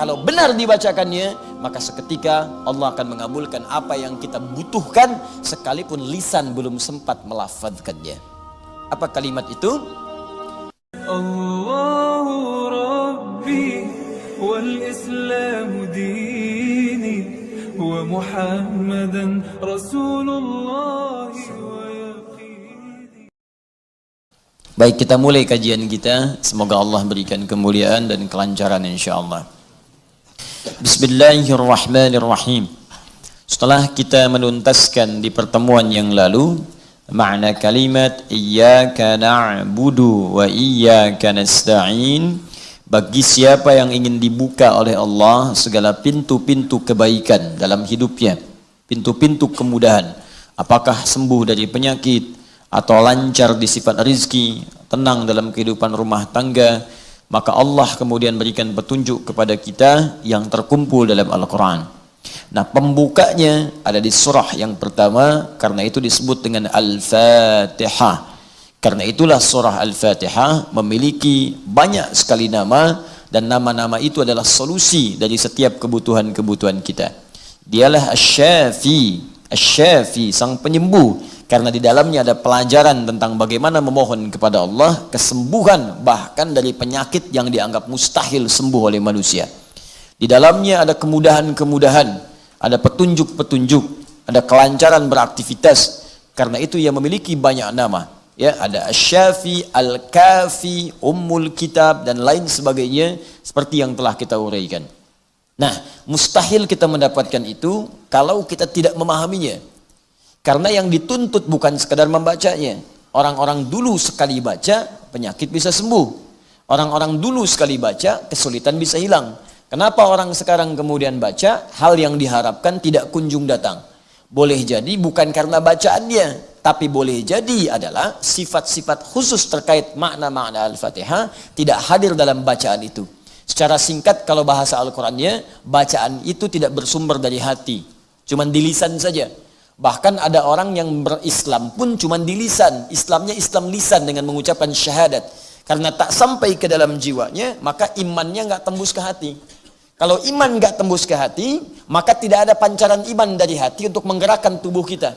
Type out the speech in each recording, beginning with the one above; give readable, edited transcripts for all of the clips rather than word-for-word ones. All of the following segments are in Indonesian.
Kalau benar dibacakannya, maka seketika Allah akan mengabulkan apa yang kita butuhkan sekalipun lisan belum sempat melafadzkannya. Apa kalimat itu? Allahu Rabbi wal Islam dini wa Muhammadan Rasulullah wa yaqini. Baik, kita mulai kajian kita. Semoga Allah berikan kemuliaan dan kelancaran insyaallah. Bismillahirrahmanirrahim. Setelah kita menuntaskan di pertemuan yang lalu makna kalimat iyyaka na'budu wa iyyaka nasta'in, bagi siapa yang ingin dibuka oleh Allah segala pintu-pintu kebaikan dalam hidupnya, pintu-pintu kemudahan, apakah sembuh dari penyakit atau lancar di sifat rizki, tenang dalam kehidupan rumah tangga, maka Allah kemudian berikan petunjuk kepada kita yang terkumpul dalam Al-Quran. Nah, pembukanya ada di surah yang pertama, karena itu disebut dengan Al-Fatihah. Karena itulah surah Al-Fatihah memiliki banyak sekali nama, dan nama-nama itu adalah solusi dari setiap kebutuhan-kebutuhan kita. Dialah Asy-Syafi, Asy-Syafi, sang penyembuh. Karena di dalamnya ada pelajaran tentang bagaimana memohon kepada Allah kesembuhan bahkan dari penyakit yang dianggap mustahil sembuh oleh manusia. Di dalamnya ada kemudahan-kemudahan, ada petunjuk-petunjuk, ada kelancaran beraktivitas. Karena itu ia memiliki banyak nama. Ya, ada Asy-Syafi, Al-Kafi, Ummul Kitab dan lain sebagainya seperti yang telah kita uraikan. Nah, mustahil kita mendapatkan itu kalau kita tidak memahaminya. Karena yang dituntut bukan sekadar membacanya. Orang-orang dulu sekali baca, penyakit bisa sembuh. Orang-orang dulu sekali baca, kesulitan bisa hilang. Kenapa orang sekarang kemudian baca, hal yang diharapkan tidak kunjung datang? Boleh jadi bukan karena bacaannya, tapi boleh jadi adalah sifat-sifat khusus terkait makna-makna Al-Fatihah tidak hadir dalam bacaan itu. Secara singkat, kalau bahasa Al-Qurannya, bacaan itu tidak bersumber dari hati, cuman di lisan saja. Bahkan ada orang yang berislam pun cuma di lisan. Islamnya Islam lisan dengan mengucapkan syahadat. Karena tak sampai ke dalam jiwanya, maka imannya nggak tembus ke hati. Kalau iman nggak tembus ke hati, maka tidak ada pancaran iman dari hati untuk menggerakkan tubuh kita.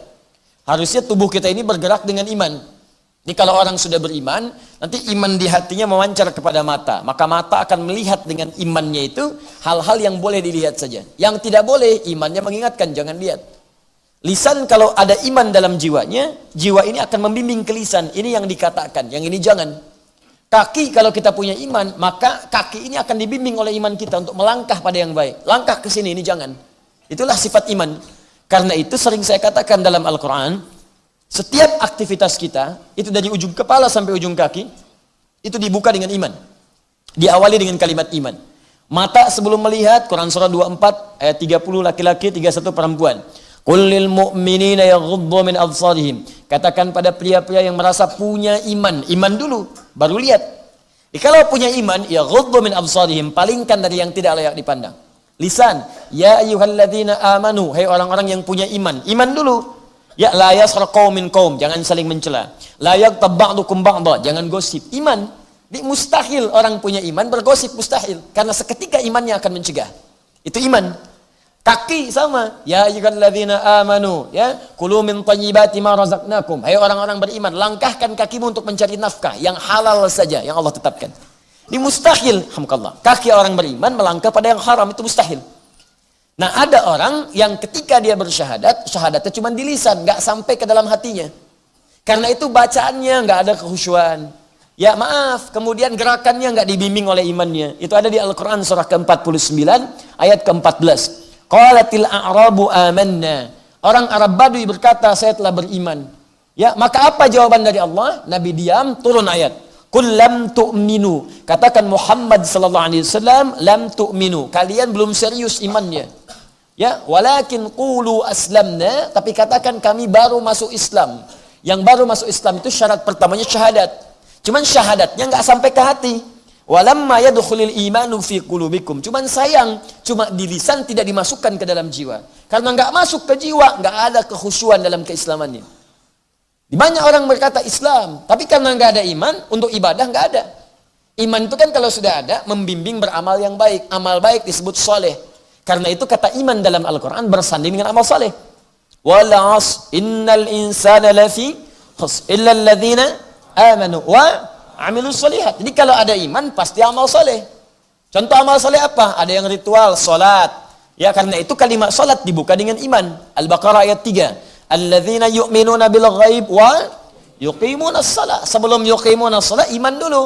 Harusnya tubuh kita ini bergerak dengan iman. Jadi kalau orang sudah beriman, nanti iman di hatinya memancar kepada mata. Maka mata akan melihat dengan imannya itu hal-hal yang boleh dilihat saja. Yang tidak boleh, imannya mengingatkan, jangan lihat. Lisan kalau ada iman dalam jiwanya, jiwa ini akan membimbing ke lisan. Ini yang dikatakan, yang ini jangan. Kaki kalau kita punya iman, maka kaki ini akan dibimbing oleh iman kita untuk melangkah pada yang baik. Langkah ke sini, ini jangan. Itulah sifat iman. Karena itu sering saya katakan dalam Al-Quran, setiap aktivitas kita, itu dari ujung kepala sampai ujung kaki, itu dibuka dengan iman. Diawali dengan kalimat iman. Mata sebelum melihat, Quran surah 24, ayat 30 laki-laki, 31 perempuan. Qul lil mu'minina yaghuddu min absarihim. Katakan pada pria-pria yang merasa punya iman. Iman dulu, baru lihat. Kalau punya iman, yaghuddu min absarihim, palingkan dari yang tidak layak dipandang. Lisan, ya ayyuhalladzina amanu, hai orang-orang yang punya iman. Iman dulu. Ya la yaskhar qaumin qaum, jangan saling mencela. La yaghtab ba'dukum ba'dha, jangan gosip. Iman. Mustahil orang punya iman bergosip, mustahil. Karena seketika imannya akan mencegah. Itu iman. Kaki sama, ya ayyuhalladzina amanu, ya kulu min thayyibati ma razaqnakum. Hai orang-orang beriman, langkahkan kakimu untuk mencari nafkah yang halal saja yang Allah tetapkan. Ini mustahil, alhamdulillah. Kaki orang beriman melangkah pada yang haram, itu mustahil. Nah, ada orang yang ketika dia bersyahadat, syahadatnya cuma di lisan, nggak sampai ke dalam hatinya. Karena itu bacaannya nggak ada kekhusyuan. Ya maaf, kemudian gerakannya nggak dibimbing oleh imannya. Itu ada di Al-Quran surah ke-49 ayat ke-14. Qalatil a'rabu amanna. Orang Arab Badui berkata, saya telah beriman. Ya, maka apa jawaban dari Allah? Nabi diam, turun ayat. Qul lam tu'minu. Katakan Muhammad sallallahu alaihi wasallam, lam tu'minu. Kalian belum serius imannya. Ya, walakin qulu aslamna, tapi katakan kami baru masuk Islam. Yang baru masuk Islam itu syarat pertamanya syahadat. Cuman syahadatnya enggak sampai ke hati. Walamma yadkhulul imanu fi qulubikum. Cuman sayang, cuma di lisan tidak dimasukkan ke dalam jiwa. Karena enggak masuk ke jiwa, enggak ada kekhusyuan dalam keislamannya. Banyak orang berkata Islam, tapi karena enggak ada iman, untuk ibadah enggak ada. Iman itu kan kalau sudah ada, membimbing beramal yang baik. Amal baik disebut soleh. Karena itu kata iman dalam Al-Quran bersanding dengan amal soleh. Wal 'ashr innal insana lafi khusr illa alladhina amanu wa 'amilus shalihat. Jadi kalau ada iman pasti amal soleh. Contoh amal soleh apa? Ada yang ritual, salat. Ya, karena itu kalimat salat dibuka dengan iman. Al-Baqarah ayat 3. Alladzina yu'minuna bil ghaib wa yuqimunas shalah. Sebelum yuqimunas shalah iman dulu.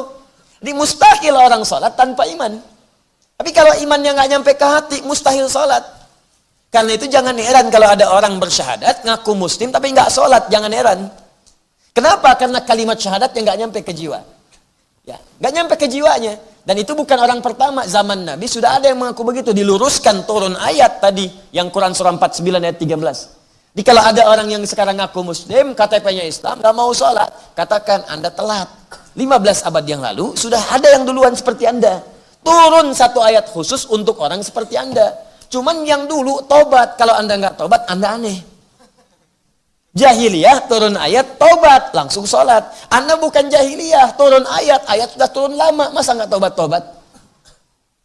Jadi mustahil orang salat tanpa iman. Tapi kalau imannya nggak nyampe ke hati, mustahil salat. Karena itu jangan heran kalau ada orang bersyahadat, ngaku muslim tapi nggak salat, jangan heran. Kenapa? Karena kalimat syahadatnya nggak nyampe ke jiwa. Ya, nggak nyampe ke jiwanya. Dan itu bukan orang pertama, zaman Nabi sudah ada yang mengaku begitu. Diluruskan turun ayat tadi, yang Quran surah 49 ayat 13. Jadi kalau ada orang yang sekarang ngaku muslim, KTP-nya Islam, nggak mau salat, katakan Anda telat. 15 abad yang lalu sudah ada yang duluan seperti Anda. Turun satu ayat khusus untuk orang seperti Anda. Cuman yang dulu tobat. Kalau Anda nggak tobat, Anda aneh. Jahiliyah turun ayat tobat, langsung sholat. Anda bukan jahiliyah, turun ayat sudah turun lama, masa nggak tobat-tobat?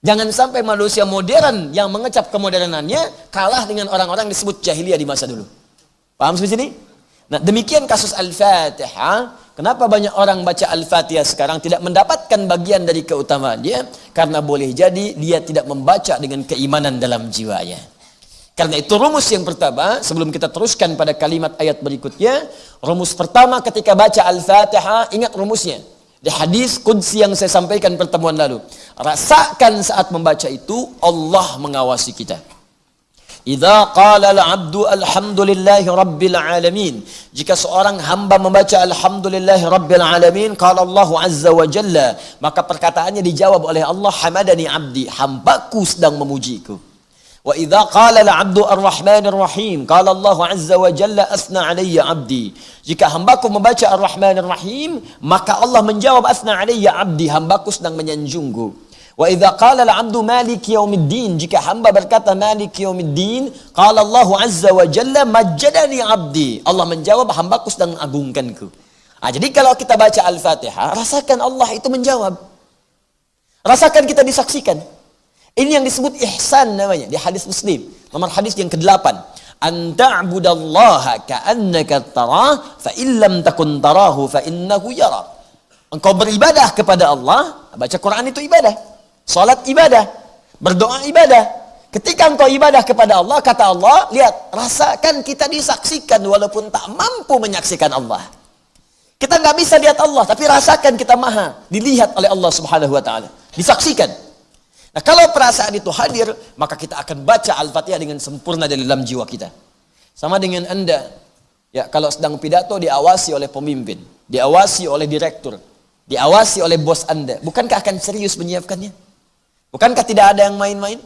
Jangan sampai manusia modern yang mengecap kemodernannya kalah dengan orang-orang disebut jahiliyah di masa dulu. Paham sampai sini? Nah, demikian kasus Al-Fatihah. Kenapa banyak orang baca Al-Fatihah sekarang tidak mendapatkan bagian dari keutamaannya? Karena boleh jadi dia tidak membaca dengan keimanan dalam jiwanya. Karena itu rumus yang pertama, sebelum kita teruskan pada kalimat ayat berikutnya, rumus pertama ketika baca Al-Fatihah, ingat rumusnya. Di hadis qudsi yang saya sampaikan pertemuan lalu. Rasakan saat membaca itu, Allah mengawasi kita. Idza qala al-'abdu alhamdulillahi rabbil alamin. Jika seorang hamba membaca alhamdulillahi rabbil alamin, qala Allah azza wa jalla, maka perkataannya dijawab oleh Allah, hamadani 'abdi, hambaku sedang memujiku. Wa idza qala al-'abdu ar-rahmanir rahim, qala Allah azza wa jalla asna 'alayya 'abdi. Jika hambaku membaca ar-rahmanir rahim, maka Allah menjawab asna 'alayya 'abdi, hambaku sedang menyanjungku. Wa idza qala al-'abdu maliki yaumiddin, jika hamba berkata maliki yaumiddin, qala Allah azza wa jalla majjadani 'abdi, Allah menjawab hambaku sedang mengagungkanku. Jadi kalau kita baca Al-Fatihah, rasakan Allah itu menjawab. Rasakan kita disaksikan. Ini yang disebut ihsan namanya di hadis Muslim, nomor hadis yang ke-8. An ta'budallaha ka'annaka tarah fa illam takun tarahu fa innahu yara. Engkau beribadah kepada Allah, baca Quran itu ibadah. Salat ibadah, berdoa ibadah. Ketika engkau ibadah kepada Allah, kata Allah, lihat, rasakan kita disaksikan walaupun tak mampu menyaksikan Allah. Kita nggak bisa lihat Allah, tapi rasakan kita maha dilihat oleh Allah Subhanahu wa taala, disaksikan. Nah, kalau perasaan itu hadir, maka kita akan baca Al-Fatihah dengan sempurna dari dalam jiwa kita. Sama dengan Anda, ya, kalau sedang pidato diawasi oleh pemimpin, diawasi oleh direktur, diawasi oleh bos Anda, bukankah akan serius menyiapkannya? Bukankah tidak ada yang main-main?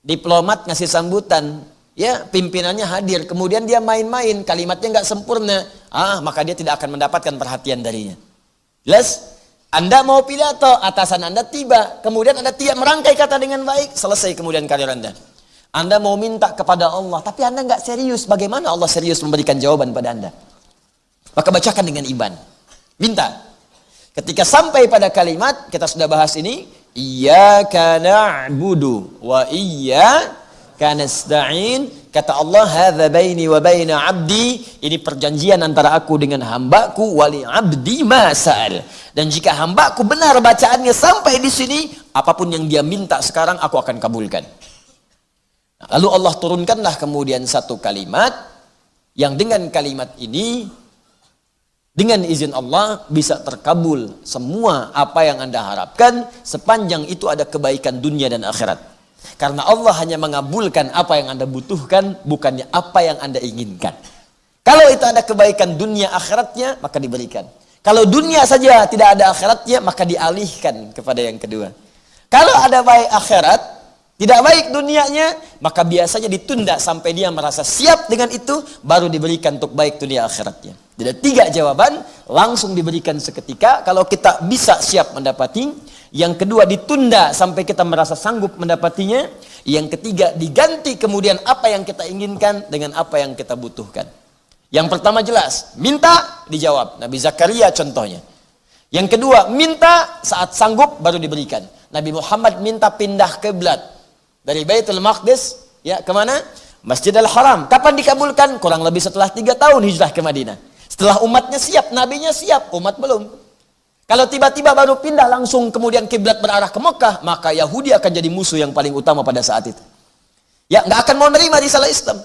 Diplomat ngasih sambutan, ya, pimpinannya hadir, kemudian dia main-main, kalimatnya nggak sempurna, maka dia tidak akan mendapatkan perhatian darinya. Jelas? Anda mau pidato, atasan Anda tiba, kemudian Anda tidak merangkai kata dengan baik, selesai kemudian karir Anda. Anda mau minta kepada Allah, tapi Anda nggak serius, bagaimana Allah serius memberikan jawaban pada Anda? Maka bacakan dengan iman, minta. Ketika sampai pada kalimat, kita sudah bahas ini, iyyaka na'budu wa iyyaka nasta'in, kata Allah, hadza baini wa baina 'abdi, ini perjanjian antara aku dengan hambaku, wali 'abdi ma sa'al. Dan jika hambaku benar bacaannya sampai di sini, apapun yang dia minta sekarang aku akan kabulkan. Lalu Allah turunkanlah kemudian satu kalimat yang dengan kalimat ini, dengan izin Allah bisa terkabul semua apa yang Anda harapkan, sepanjang itu ada kebaikan dunia dan akhirat. Karena Allah hanya mengabulkan apa yang Anda butuhkan, bukannya apa yang Anda inginkan. Kalau itu ada kebaikan dunia akhiratnya, maka diberikan. Kalau dunia saja tidak ada akhiratnya, maka dialihkan kepada yang kedua. Kalau ada baik akhirat, tidak baik dunianya, maka biasanya ditunda sampai dia merasa siap dengan itu, baru diberikan untuk baik dunia akhiratnya. Jadi 3 jawaban, langsung diberikan seketika kalau kita bisa siap mendapati. Yang kedua ditunda sampai kita merasa sanggup mendapatinya. Yang ketiga diganti kemudian apa yang kita inginkan dengan apa yang kita butuhkan. Yang pertama jelas, minta dijawab. Nabi Zakaria contohnya. Yang kedua, minta saat sanggup baru diberikan. Nabi Muhammad minta pindah kiblat dari Baitul Maqdis ya kemana? Masjidil Haram. Kapan dikabulkan? Kurang lebih setelah 3 tahun hijrah ke Madinah. Setelah umatnya siap, nabinya siap, umat belum. Kalau tiba-tiba baru pindah langsung kemudian kiblat berarah ke Mekah, maka Yahudi akan jadi musuh yang paling utama pada saat itu. Ya, nggak akan mau nerima risalah Islam.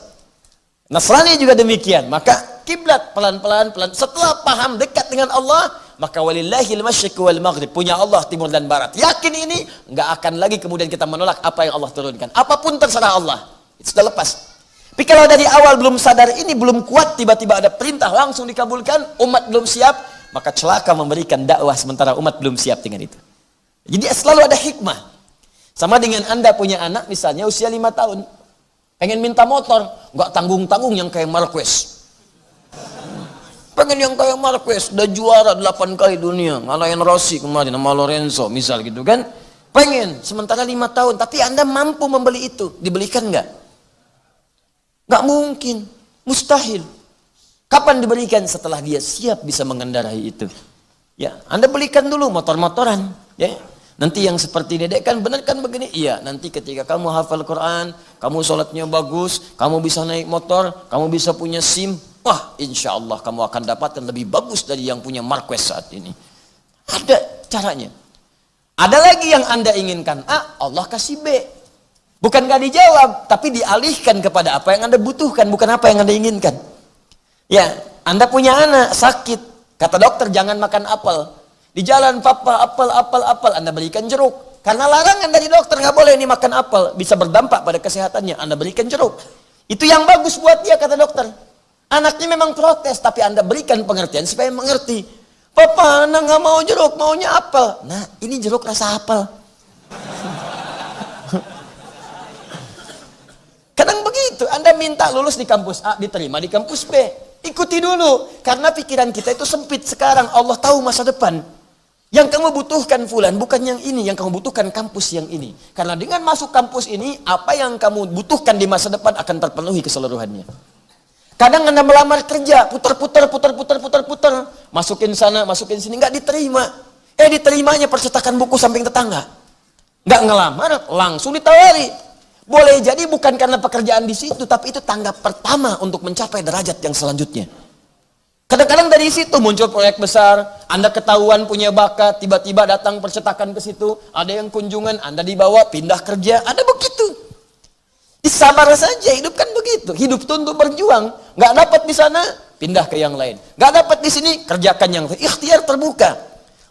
Nasrani juga demikian. Maka kiblat pelan-pelan. Setelah paham dekat dengan Allah, maka walillahil masyriq wal maghrib, punya Allah timur dan barat. Yakin ini, nggak akan lagi kemudian kita menolak apa yang Allah turunkan. Apapun terserah Allah. Itu sudah lepas. Tapi kalau dari awal belum sadar ini, belum kuat, tiba-tiba ada perintah langsung dikabulkan, umat belum siap, maka celaka memberikan dakwah sementara umat belum siap dengan itu. Jadi selalu ada hikmah. Sama dengan Anda punya anak misalnya usia 5 tahun, pengen minta motor, nggak tanggung-tanggung yang kayak Marquez. Pengen yang kayak Marquez, udah juara 8 kali dunia, ngalahin Rossi kemarin sama Lorenzo misal gitu kan. Pengen, sementara 5 tahun, tapi Anda mampu membeli itu, dibelikan nggak? Nggak mungkin, mustahil. Kapan diberikan? Setelah dia siap bisa mengendarai itu. Ya, Anda belikan dulu motor-motoran. Ya, nanti yang seperti dedek kan benar kan begini? Iya, nanti ketika kamu hafal Quran, kamu sholatnya bagus, kamu bisa naik motor, kamu bisa punya SIM, wah, insya Allah kamu akan dapatkan lebih bagus dari yang punya Marquez saat ini. Ada caranya. Ada lagi yang Anda inginkan A, Allah kasih B. Bukan gak dijawab, tapi dialihkan kepada apa yang Anda butuhkan, bukan apa yang Anda inginkan. Ya, Anda punya anak sakit, kata dokter jangan makan apel. Di jalan papa apel, Anda berikan jeruk. Karena larangan dari dokter nggak boleh ini makan apel, bisa berdampak pada kesehatannya. Anda berikan jeruk. Itu yang bagus buat dia kata dokter. Anaknya memang protes, tapi Anda berikan pengertian supaya mengerti. Papa, anak nggak mau jeruk, maunya apel. Nah, ini jeruk rasa apel. Kadang begitu, Anda minta lulus di kampus A, diterima di kampus B. Ikuti dulu, karena pikiran kita itu sempit sekarang. Allah tahu masa depan. Yang kamu butuhkan fulan, bukan yang ini. Yang kamu butuhkan kampus yang ini. Karena dengan masuk kampus ini, apa yang kamu butuhkan di masa depan akan terpenuhi keseluruhannya. Kadang Anda melamar kerja, putar. Masukin sana, masukin sini, nggak diterima. Diterimanya percetakan buku samping tetangga. Nggak ngelamar, langsung ditawari. Boleh jadi bukan karena pekerjaan di situ, tapi itu tangga pertama untuk mencapai derajat yang selanjutnya. Kadang-kadang dari situ muncul proyek besar, Anda ketahuan punya bakat, tiba-tiba datang percetakan ke situ, ada yang kunjungan, Anda dibawa, pindah kerja, ada begitu. Sabar saja, hidup kan begitu. Hidup itu untuk berjuang, nggak dapat di sana, pindah ke yang lain. Nggak dapat di sini, kerjakan yang lain. Ikhtiar terbuka.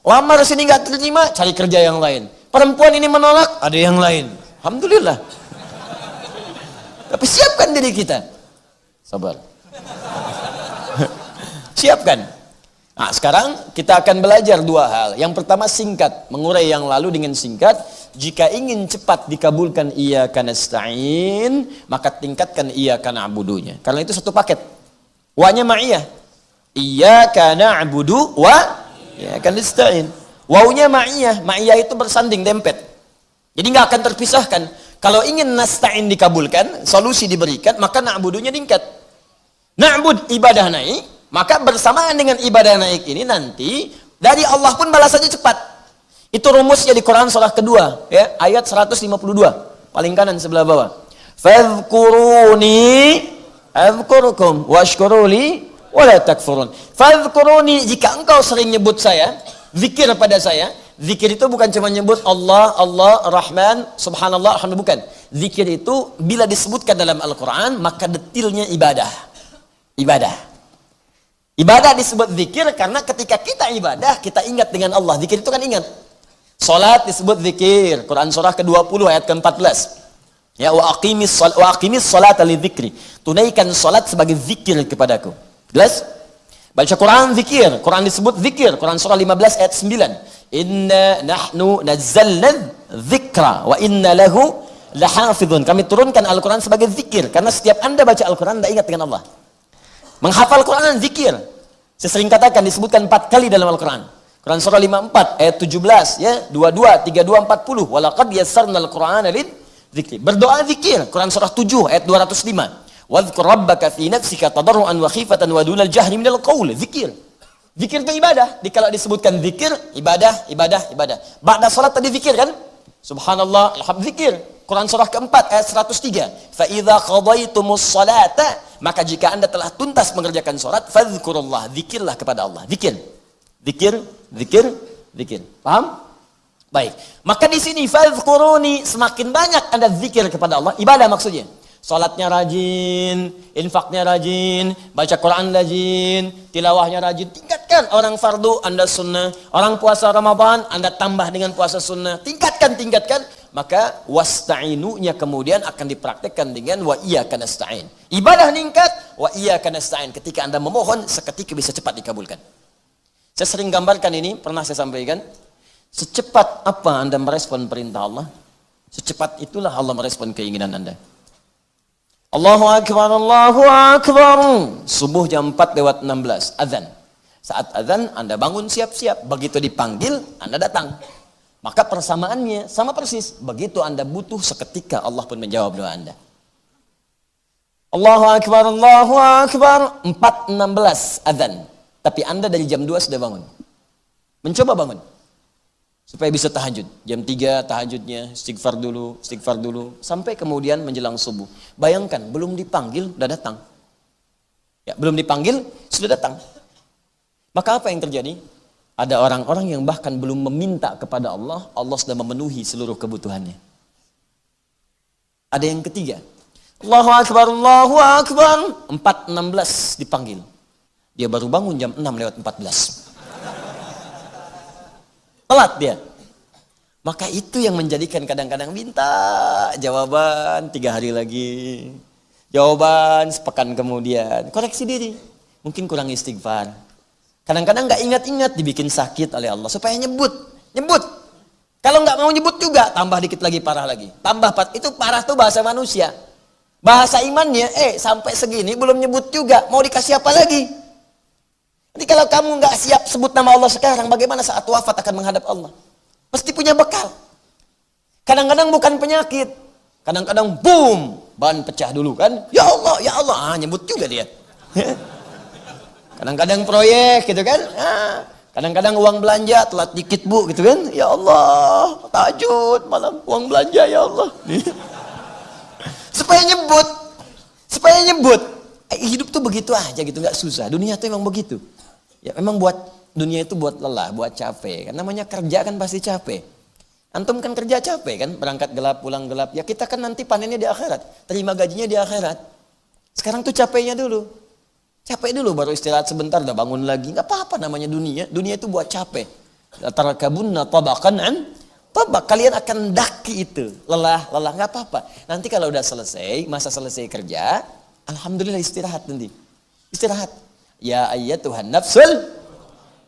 Lamar sini nggak terima, cari kerja yang lain. Perempuan ini menolak, ada yang lain. Alhamdulillah. Tapi siapkan diri kita. Sabar. Siapkan. Nah, sekarang kita akan belajar 2 hal. Yang pertama singkat, mengurai yang lalu dengan singkat. Jika ingin cepat dikabulkan iyyaka nasta'in, maka tingkatkan iyyaka na'budunya. Karena itu satu paket. Wa-nya ma'iyah. Iyyaka na'budu wa iyyaka nasta'in. Wawunya ma'iyah. Ma'iyah itu bersanding, dempet. Jadi nggak akan terpisahkan. Kalau ingin nasta'in dikabulkan, solusi diberikan, maka na'budunya tingkat. Na'bud, ibadah naik, maka bersamaan dengan ibadah naik ini nanti, dari Allah pun balasannya cepat. Itu rumusnya di Quran surah kedua, ya, ayat 152, paling kanan sebelah bawah. Fadhkuruni adhkurukum washkuruli wala takfurun. Fadhkuruni, jika engkau sering nyebut saya, zikir pada saya. Zikir itu bukan cuma nyebut Allah, Rahman, Subhanallah, Alhamdulillah, bukan. Zikir itu bila disebutkan dalam Al-Quran, maka detilnya ibadah. Ibadah disebut zikir karena ketika kita ibadah, kita ingat dengan Allah. Zikir itu kan ingat. Salat disebut zikir. Quran surah ke-20 ayat ke-14. Ya, wa aqimis salata li dzikri. Tunaikan salat sebagai zikir kepadaku. Jelas? Baca Quran zikir. Quran disebut zikir. Quran surah 15 ayat 9. Inna nahnu nazzalna dzikra wa inna lahu lahafizun. Kami turunkan Al-Quran sebagai zikir. Karena setiap Anda baca Al-Quran, Anda ingat dengan Allah. Menghafal Quran zikir. Saya sering katakan disebutkan 4 kali dalam Al-Quran. Quran surah 54 ayat 17 ya, 22, 32, 40. Walaqad yassarnal Qur'ana lidzikri. Berdoa zikir. Quran surah 7 ayat 205. Wadhkur rabbaka fi nafsika tadarruan wa khifatan wa dunal jahri minal qaul. Zikir. Zikir itu ibadah. Kalau disebutkan zikir, ibadah. Ba'da salat tadi zikir kan? Subhanallah, alhamdulillah, zikir. Quran surah keempat ayat 103. Fa idza qadaitumus salata, maka jika Anda telah tuntas mengerjakan salat, fadzkurullah, zikirlah kepada Allah. Zikir. Paham? Baik. Maka di sini fadzkuruni, semakin banyak Anda zikir kepada Allah, ibadah maksudnya. Salatnya rajin, infaknya rajin, baca Quran rajin, tilawahnya rajin. Tingkatkan. Orang fardu, Anda sunnah. Orang puasa Ramadan, Anda tambah dengan puasa sunnah. Tingkatkan. Maka wasta'inunya kemudian akan dipraktekkan dengan wa iyyaka nasta'in. Ibadah meningkat, wa iyyaka nasta'in. Ketika Anda memohon, seketika bisa cepat dikabulkan. Saya sering gambarkan ini, pernah saya sampaikan. Secepat apa Anda merespon perintah Allah, secepat itulah Allah merespon keinginan Anda. Allahu Akbar, Allahu Akbar. Subuh jam 4:16, azan. Saat azan Anda bangun siap-siap. Begitu dipanggil, Anda datang. Maka persamaannya sama persis. Begitu Anda butuh, seketika Allah pun menjawab doa Anda. Allahu Akbar, Allahu Akbar. 4:16 azan. Tapi Anda dari jam 2 sudah bangun. Mencoba bangun. Supaya bisa tahajud. Jam 3 tahajudnya, istighfar dulu. Sampai kemudian menjelang subuh. Bayangkan, belum dipanggil, sudah datang. Ya, belum dipanggil, sudah datang. Maka apa yang terjadi? Ada orang-orang yang bahkan belum meminta kepada Allah, Allah sudah memenuhi seluruh kebutuhannya. Ada yang ketiga. Allahu Akbar, Allahu Akbar. 4:16 dipanggil. Dia baru bangun jam 6:14. Telat dia. Maka itu yang menjadikan kadang-kadang minta jawaban 3 hari lagi. Jawaban sepekan kemudian. Koreksi diri. Mungkin kurang istighfar. Kadang-kadang gak ingat-ingat, dibikin sakit oleh Allah. Supaya nyebut. Kalau gak mau nyebut juga, tambah dikit lagi, parah lagi. Itu parah tuh bahasa manusia. Bahasa imannya, sampai segini belum nyebut juga. Mau dikasih apa lagi? Nanti kalau kamu nggak siap sebut nama Allah sekarang, bagaimana saat wafat akan menghadap Allah? Pasti punya bekal. Kadang-kadang bukan penyakit. Kadang-kadang boom, ban pecah dulu kan. Ya Allah, nyebut juga dia. Kadang-kadang proyek gitu kan. Kadang-kadang uang belanja telat dikit bu gitu kan. Ya Allah, tahajud malam uang belanja ya Allah. Supaya nyebut. Hidup tuh begitu aja gitu, nggak susah. Dunia tuh emang begitu. Ya memang dunia itu buat lelah, buat capek. Kan namanya kerja kan pasti capek. Antum kan kerja capek kan, berangkat gelap, pulang gelap. Ya kita kan nanti panennya di akhirat, terima gajinya di akhirat. Sekarang tuh capeknya dulu. Capek dulu baru istirahat sebentar, udah bangun lagi. Nggak apa-apa namanya dunia. Dunia itu buat capek. Tarakabunna tabaqan an tabaq. Kalian akan daki itu. Lelah, nggak apa-apa. Nanti kalau udah selesai, masa selesai kerja, alhamdulillah istirahat nanti. Istirahat. Ya ayyatuhan nafsul.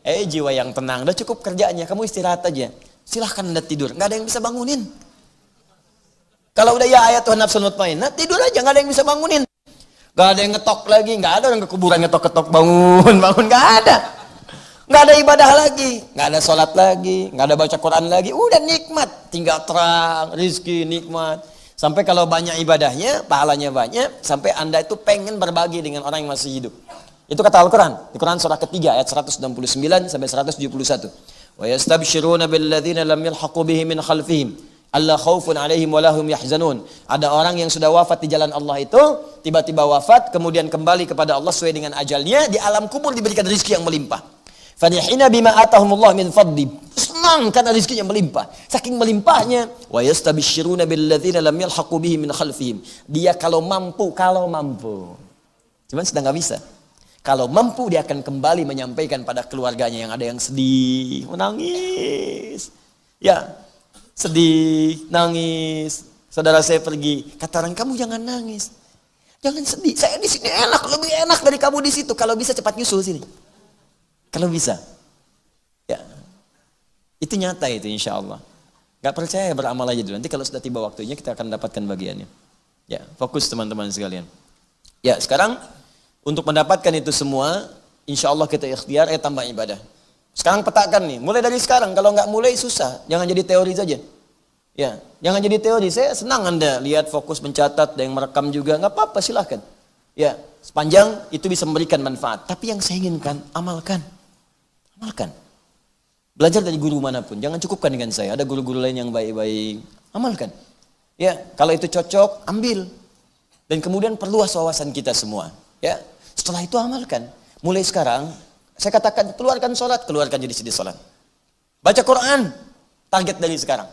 Jiwa yang tenang. Udah cukup kerjanya. Kamu istirahat aja. Silahkan Anda tidur. Nggak ada yang bisa bangunin. Kalau udah ya ayyatuhan nafsul mutmainnah, tidur aja. Nggak ada yang bisa bangunin. Nggak ada yang ngetok lagi. Nggak ada orang ke kuburan ngetok-ketok bangun. Nggak ada. Nggak ada ibadah lagi. Nggak ada sholat lagi. Nggak ada baca Quran lagi. Udah nikmat. Tinggal terang. Rizki nikmat. Sampai kalau banyak ibadahnya, pahalanya banyak, sampai Anda itu pengen berbagi dengan orang yang masih hidup. Itu kata Al-Quran. Di Quran surah ketiga ayat 169 sampai 171. Wa yastabshiruna billadzina lam yalhaqu bihi min khalfihim alla khaufun 'alaihim wa lahum yahzanun. Ada orang yang sudah wafat di jalan Allah itu, tiba-tiba wafat, kemudian kembali kepada Allah sesuai dengan ajalnya, di alam kubur diberikan rezeki yang melimpah. Farihina bima atahumullah min fadli. Senang karena rezekinya melimpah. Saking melimpahnya, wa yastabshiruna billadzina lam yalhaqu bihi min khalfihim. Dia kalau mampu. Cuman sedang enggak bisa. Kalau mampu dia akan kembali menyampaikan pada keluarganya yang ada yang sedih, menangis. Ya, sedih, nangis. Saudara saya pergi, kata orang, kamu jangan nangis. Jangan sedih. Saya di sini enak, lebih enak dari kamu di situ. Kalau bisa cepat nyusul sini. Kalau bisa. Ya. Itu nyata itu insya Allah. Gak percaya beramal aja dulu. Nanti kalau sudah tiba waktunya kita akan dapatkan bagiannya. Ya, fokus teman-teman sekalian. Ya, sekarang untuk mendapatkan itu semua, insya Allah kita ikhtiar, tambah ibadah. Sekarang petakan nih, mulai dari sekarang. Kalau nggak mulai susah, jangan jadi teori saja. Ya, jangan jadi teori. Saya senang Anda lihat fokus mencatat, ada yang merekam juga, nggak apa-apa silahkan. Ya, sepanjang itu bisa memberikan manfaat. Tapi yang saya inginkan, amalkan. Amalkan. Belajar dari guru manapun, jangan cukupkan dengan saya. Ada guru-guru lain yang baik-baik, amalkan. Ya, kalau itu cocok, ambil. Dan kemudian perluas wawasan kita semua. Ya, setelah itu amalkan. Mulai sekarang, saya katakan keluarkan sholat, keluarkan jadi sholat. Baca Quran, target dari sekarang.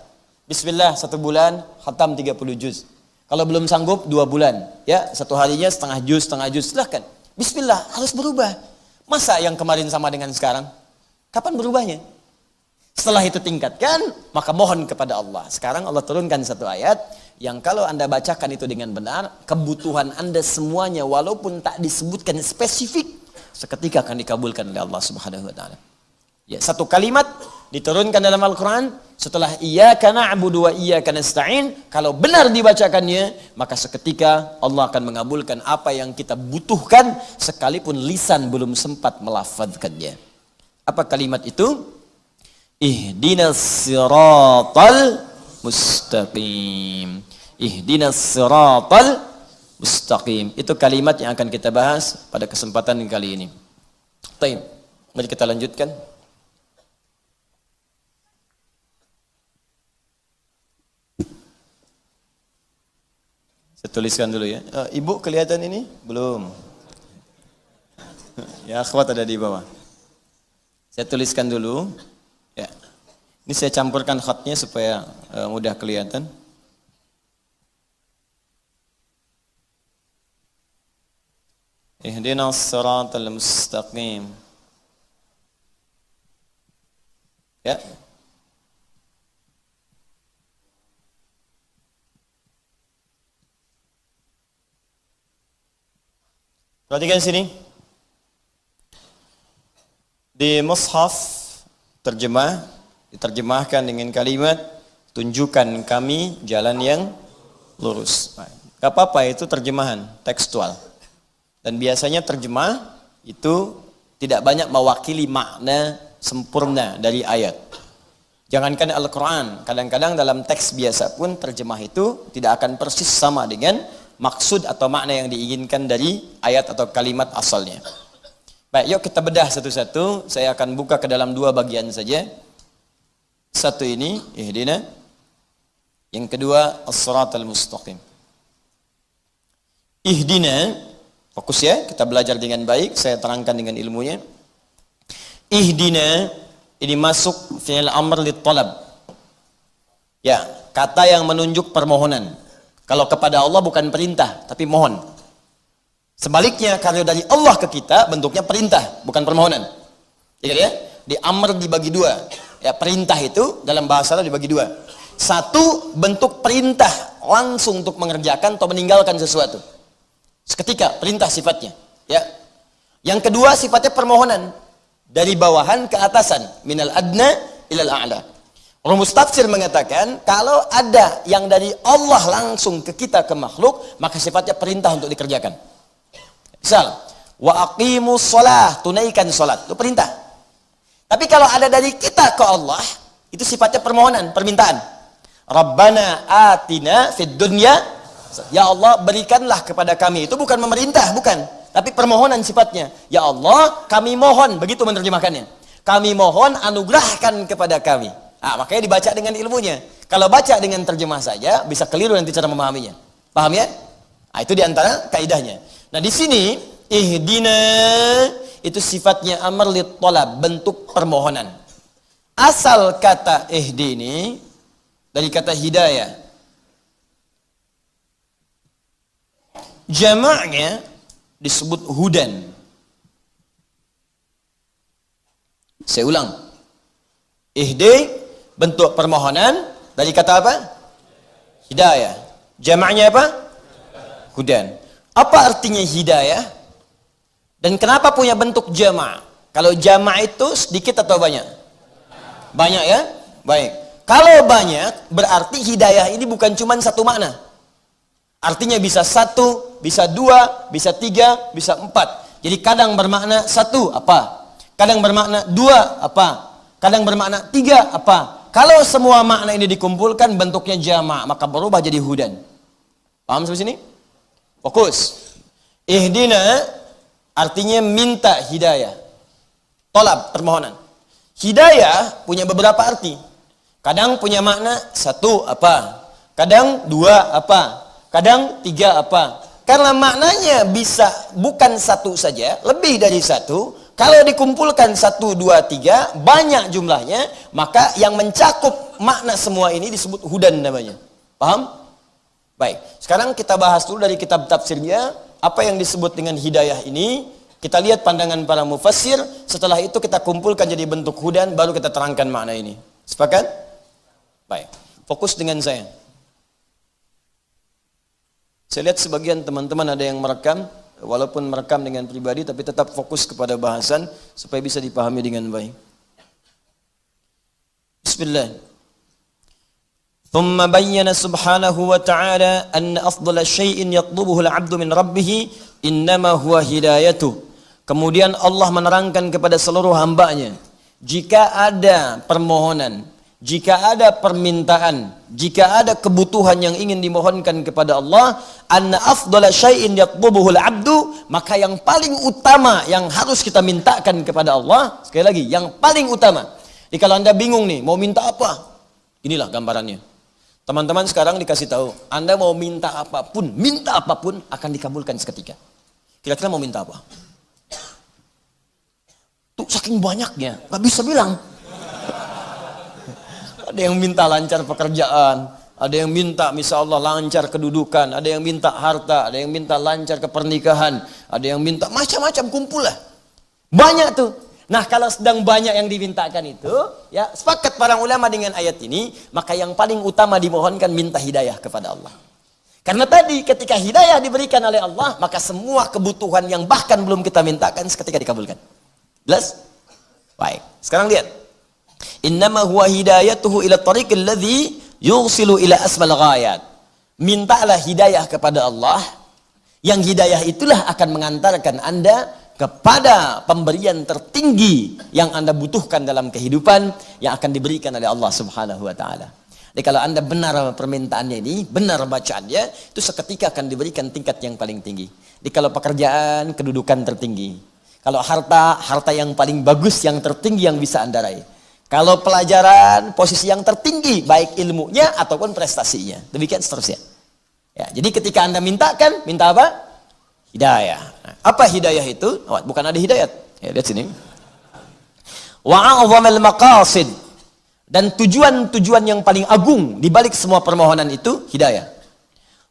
Bismillah, 1 bulan, khatam 30 juz. Kalau belum sanggup, 2 bulan. Ya, 1 harinya setengah juz, silahkan. Bismillah, harus berubah. Masa yang kemarin sama dengan sekarang? Kapan berubahnya? Setelah itu tingkatkan, maka mohon kepada Allah. Sekarang Allah turunkan 1 ayat, yang kalau Anda bacakan itu dengan benar, kebutuhan Anda semuanya, walaupun tak disebutkan spesifik, seketika akan dikabulkan oleh Allah Subhanahu wa Ta'ala. Ya, 1 kalimat diturunkan dalam Al-Quran setelah iyyaka na'budu wa iyyaka nasta'in, kalau benar dibacakannya maka seketika Allah akan mengabulkan apa yang kita butuhkan sekalipun lisan belum sempat melafadzkannya. Apa kalimat itu? Ihdinas siratal mustaqim. Ihdinas siratal mustaqim. Itu kalimat yang akan kita bahas pada kesempatan kali ini. Baik, mari kita lanjutkan. Saya tuliskan dulu ya. Ibu kelihatan ini? Belum. Ya, akhwat ada di bawah. Saya tuliskan dulu. Ya. Ini saya campurkan khatnya supaya mudah kelihatan. Ihdinas siratal mustaqim. Ya. Perhatikan sini. Di mushaf terjemah diterjemahkan dengan kalimat tunjukkan kami jalan yang lurus. Gak apa-apa, itu terjemahan tekstual. Dan biasanya terjemah itu tidak banyak mewakili makna sempurna dari ayat. Jangankan Al-Quran, kadang-kadang dalam teks biasa pun terjemah itu tidak akan persis sama dengan maksud atau makna yang diinginkan dari ayat atau kalimat asalnya. Baik, yuk kita bedah satu-satu. Saya akan buka ke dalam 2 bagian saja. Satu ini, ihdina. Yang kedua, as-siratal mustaqim. Ihdina, fokus ya, kita belajar dengan baik. Saya terangkan dengan ilmunya. Ihdina, ini masuk fi'il amr lit talab. Ya, kata yang menunjuk permohonan. Kalau kepada Allah bukan perintah, tapi mohon. Sebaliknya, kalau dari Allah ke kita, bentuknya perintah, bukan permohonan. Jadi ya, di amr dibagi 2. Ya, perintah itu dalam bahasa Allah dibagi 2. Satu, bentuk perintah langsung untuk mengerjakan atau meninggalkan sesuatu. Seketika, perintah sifatnya. Ya. Yang kedua, sifatnya permohonan. Dari bawahan ke atasan. Minal adna ilal a'la. Rumus tafsir mengatakan, kalau ada yang dari Allah langsung ke kita, ke makhluk, maka sifatnya perintah untuk dikerjakan. Misal, wa aqimus shalah, tunaikan salat, itu perintah. Tapi kalau ada dari kita ke Allah, itu sifatnya permohonan, permintaan. Rabbana atina fid dunya, ya Allah berikanlah kepada kami. Itu bukan memerintah, bukan, tapi permohonan sifatnya. Ya Allah, kami mohon, begitu menerjemahkannya. Kami mohon anugerahkan kepada kami. Nah, makanya dibaca dengan ilmunya. Kalau baca dengan terjemah saja, bisa keliru nanti cara memahaminya. Paham ya? Nah, itu diantara kaidahnya. Nah, di sini ihdina itu sifatnya amr lit talab, bentuk permohonan. Asal kata ihdi ini dari kata hidayah. Jamaknya disebut hudan. Saya ulang. Ihdi bentuk permohonan dari kata apa? Hidayah. Jamaknya apa? Hudan. Apa artinya hidayah? Dan kenapa punya bentuk jamak? Kalau jamak itu sedikit atau banyak? Banyak ya? Baik. Kalau banyak, berarti hidayah ini bukan cuma satu makna. Artinya bisa 1, bisa 2, bisa 3, bisa 4. Jadi kadang bermakna 1 apa? Kadang bermakna 2 apa? Kadang bermakna 3 apa? Kalau semua makna ini dikumpulkan bentuknya jamak, maka berubah jadi hudan. Paham sampai sini? Fokus. Ihdina artinya minta hidayah. Tolab, permohonan. Hidayah punya beberapa arti. Kadang punya makna satu apa, kadang dua apa, kadang tiga apa. Karena maknanya bisa bukan satu saja, lebih dari satu. Kalau dikumpulkan satu, dua, tiga, banyak jumlahnya, maka yang mencakup makna semua ini disebut hudan namanya. Paham? Baik, sekarang kita bahas dulu dari kitab tafsirnya, apa yang disebut dengan hidayah ini. Kita lihat pandangan para mufassir, setelah itu kita kumpulkan jadi bentuk hudan, baru kita terangkan makna ini. Sepakat? Baik, fokus dengan saya. Saya lihat sebagian teman-teman ada yang merekam, walaupun merekam dengan pribadi, tapi tetap fokus kepada bahasan, supaya bisa dipahami dengan baik. Bismillah. ثم بين سبحانه وتعالى أن أفضل شيء يطلبه العبد من ربه إنما هو هدايته. Kemudian Allah menerangkan kepada seluruh hambanya, jika ada permohonan, jika ada permintaan, jika ada kebutuhan yang ingin dimohonkan kepada Allah, anna afdala syai'in yatlubuhul abdu, maka yang paling utama yang harus kita mintakan kepada Allah, sekali lagi, yang paling utama. Jadi kalau Anda bingung nih, mau minta apa? Inilah gambarannya. Teman-teman sekarang dikasih tahu, Anda mau minta apapun akan dikabulkan seketika. Kira-kira mau minta apa? Tuh saking banyaknya, nggak bisa bilang. Ada yang minta lancar pekerjaan, ada yang minta misal Allah lancar kedudukan, ada yang minta harta, ada yang minta lancar ke pernikahan, ada yang minta macam-macam, kumpul lah. Banyak tuh. Nah, kalau sedang banyak yang dimintakan itu, ya sepakat para ulama dengan ayat ini, maka yang paling utama dimohonkan minta hidayah kepada Allah. Karena tadi ketika hidayah diberikan oleh Allah, maka semua kebutuhan yang bahkan belum kita mintakan seketika dikabulkan. Jelas? Baik. Sekarang lihat. Innama huwa hidayatuhu ila tariqil ladzi yusilu ila asmal ghayat. Mintalah hidayah kepada Allah, yang hidayah itulah akan mengantarkan Anda kepada pemberian tertinggi yang Anda butuhkan dalam kehidupan, yang akan diberikan oleh Allah Subhanahu wa taala. Jadi kalau Anda benar permintaannya ini, benar bacaannya, itu seketika akan diberikan tingkat yang paling tinggi. Jadi kalau pekerjaan, kedudukan tertinggi. Kalau harta, harta yang paling bagus, yang tertinggi yang bisa Anda raih. Kalau pelajaran, posisi yang tertinggi, baik ilmunya ataupun prestasinya. Demikian seterusnya. Ya, jadi ketika Anda mintakan, minta apa? Hidayah. Nah, apa hidayah itu? Oh, bukan ada hidayat. Ya, lihat sini. Wa'a'udhamal maqasid. Dan tujuan-tujuan yang paling agung di balik semua permohonan itu hidayah.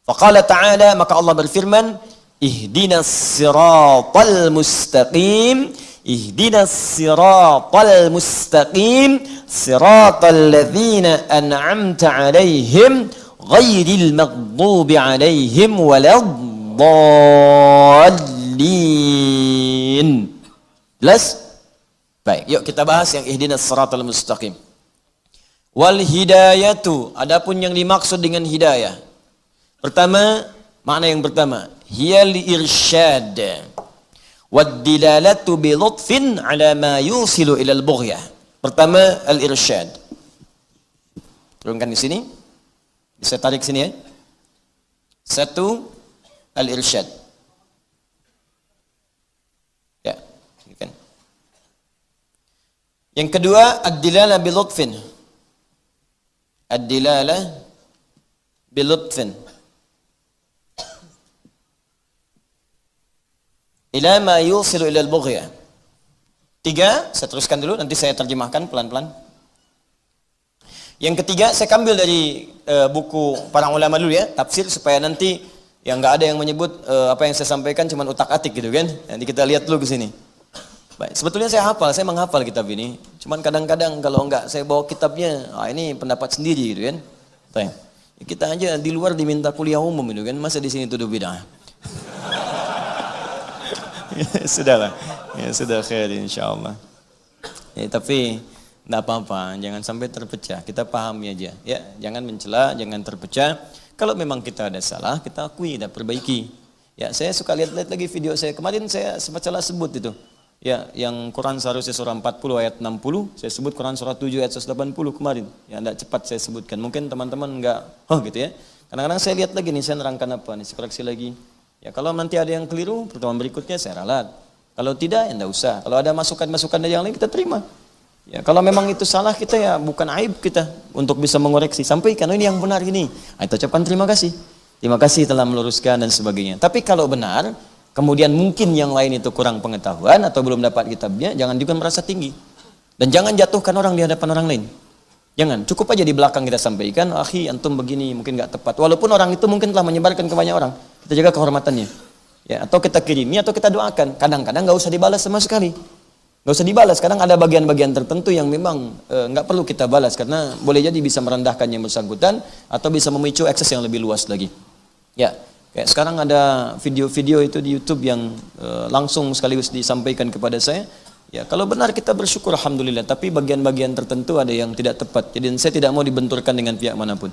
Faqala ta'ala, maka Allah berfirman, ihdinas siratal mustaqim, ihdinas siratal mustaqim, siratal ladzina an'amta 'alaihim ghairil maghdubi 'alaihim waladdallin. Jelas? Baik, yuk kita bahas yang ihdinas siratal mustaqim. Wal hidayatu, adapun yang dimaksud dengan hidayah. Pertama, makna yang pertama, hiyal irsyad wad dilalatu bi lutfin ala ma yusilu ila al bughyah. Pertama, al irsyad. Turunkan di sini. Bisa tarik sini ya. Satu, al irsyad. Ya, kan. Yang kedua, ad dilalah bi lutfin. Ad-dilalah bilutfin ila ma yusilu ila al-bughyah. Tiga, saya teruskan dulu, nanti saya terjemahkan pelan-pelan. Yang ketiga, saya ambil dari buku para ulama dulu ya, tafsir, supaya nanti yang nggak ada yang menyebut apa yang saya sampaikan cuma utak-atik gitu kan. Nanti kita lihat dulu ke sini. Baik, sebetulnya saya hafal, saya menghafal kitab ini. Cuman kadang-kadang kalau enggak saya bawa kitabnya, ini pendapat sendiri gitu kan. Baik. Kita aja di luar diminta kuliah umum gitu kan, masa di sini tuduh bid'ah. Ya, sudahlah. Ya sudah khair insyaallah. Ya, tapi enggak apa-apa, jangan sampai terpecah. Kita pahami aja. Ya, jangan mencela, jangan terpecah. Kalau memang kita ada salah, kita akui dan perbaiki. Ya, saya suka lihat-lihat lagi video saya. Kemarin saya sempat salah sebut itu. Ya, yang Quran seharusnya surah 40 ayat 60, saya sebut Quran surah 7 ayat 180 kemarin. Ya, tidak cepat saya sebutkan. Mungkin teman-teman enggak, gitu ya. Kadang-kadang saya lihat lagi nih, saya nerangkan apa nih, saya koreksi lagi. Ya, kalau nanti ada yang keliru, pertemuan berikutnya saya ralat. Kalau tidak, ya enggak usah. Kalau ada masukan-masukan dari yang lain, kita terima. Ya, kalau memang itu salah kita ya bukan aib kita untuk bisa mengoreksi. Sampaikan, ini yang benar ini. Nah, kita ucapkan terima kasih. Terima kasih telah meluruskan dan sebagainya. Tapi kalau benar, kemudian mungkin yang lain itu kurang pengetahuan atau belum dapat kitabnya, jangan juga merasa tinggi. Dan jangan jatuhkan orang di hadapan orang lain. Jangan, cukup aja di belakang kita sampaikan, akhi antum begini mungkin nggak tepat. Walaupun orang itu mungkin telah menyebarkan ke banyak orang, kita jaga kehormatannya. Ya, atau kita kirimi atau kita doakan. Kadang-kadang nggak usah dibalas sama sekali. Nggak usah dibalas, kadang ada bagian-bagian tertentu yang memang nggak perlu kita balas karena boleh jadi bisa merendahkan yang bersangkutan atau bisa memicu akses yang lebih luas lagi. Ya, kayak sekarang ada video-video itu di YouTube yang langsung sekaligus disampaikan kepada saya. Ya, kalau benar kita bersyukur alhamdulillah, tapi bagian-bagian tertentu ada yang tidak tepat. Jadi saya tidak mau dibenturkan dengan pihak manapun.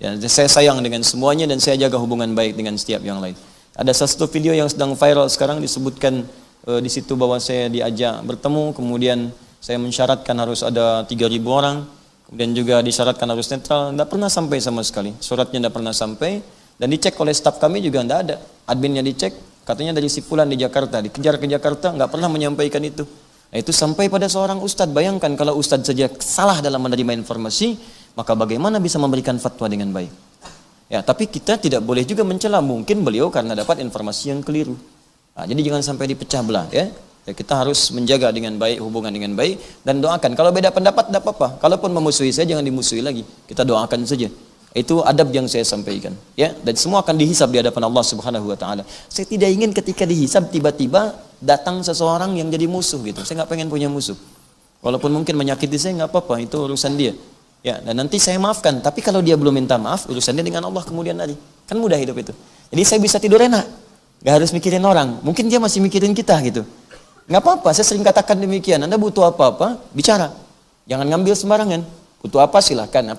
Ya, saya sayang dengan semuanya dan saya jaga hubungan baik dengan setiap yang lain. Ada satu video yang sedang viral sekarang disebutkan di situ bahwa saya diajak bertemu, kemudian saya mensyaratkan harus ada 3.000 orang, kemudian juga disyaratkan harus netral, tidak pernah sampai sama sekali, suratnya tidak pernah sampai, dan dicek oleh staf kami juga tidak ada, adminnya dicek, katanya dari si fulan di Jakarta, dikejar ke Jakarta, nggak pernah menyampaikan itu. Nah, itu sampai pada seorang ustadz, bayangkan kalau ustadz saja salah dalam menerima informasi, maka bagaimana bisa memberikan fatwa dengan baik. Ya, tapi kita tidak boleh juga mencela, mungkin beliau karena dapat informasi yang keliru. Nah, jadi jangan sampai dipecah belah ya. Kita harus menjaga dengan baik, hubungan dengan baik dan doakan. Kalau beda pendapat tidak apa-apa. Kalaupun memusuhi saya jangan dimusuhi lagi. Kita doakan saja. Itu adab yang saya sampaikan ya, dan semua akan dihisab di hadapan Allah Subhanahu wa taala. Saya tidak ingin ketika dihisab tiba-tiba datang seseorang yang jadi musuh gitu. Saya nggak pengen punya musuh. Walaupun mungkin menyakiti saya nggak apa-apa, itu urusan dia. Ya, dan nanti saya maafkan. Tapi kalau dia belum minta maaf, urusannya dengan Allah kemudian hari. Kan mudah hidup itu. Jadi saya bisa tidur enak. Gak harus mikirin orang, mungkin dia masih mikirin kita gitu. Gak apa-apa, saya sering katakan demikian. Anda butuh apa-apa, bicara. Jangan ngambil sembarangan. Butuh apa silahkan,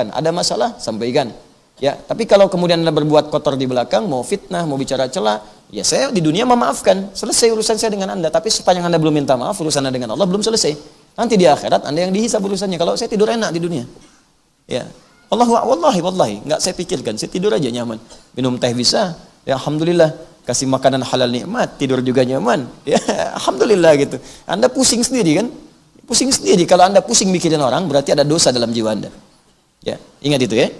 ada masalah sampaikan. Ya, tapi kalau kemudian Anda berbuat kotor di belakang, mau fitnah, mau bicara cela, ya saya di dunia memaafkan, selesai urusan saya dengan Anda. Tapi sepanjang Anda belum minta maaf, urusan Anda dengan Allah belum selesai. Nanti di akhirat Anda yang dihisab urusannya. Kalau saya tidur enak di dunia, ya wallahi, nggak saya pikirkan, saya tidur aja nyaman, minum teh bisa, ya alhamdulillah. Kasih makanan halal nikmat, tidur juga nyaman. Ya, alhamdulillah gitu. Anda pusing sendiri kan? Pusing sendiri. Kalau Anda pusing mikirin orang, berarti ada dosa dalam jiwa Anda. Ya, ingat itu ya.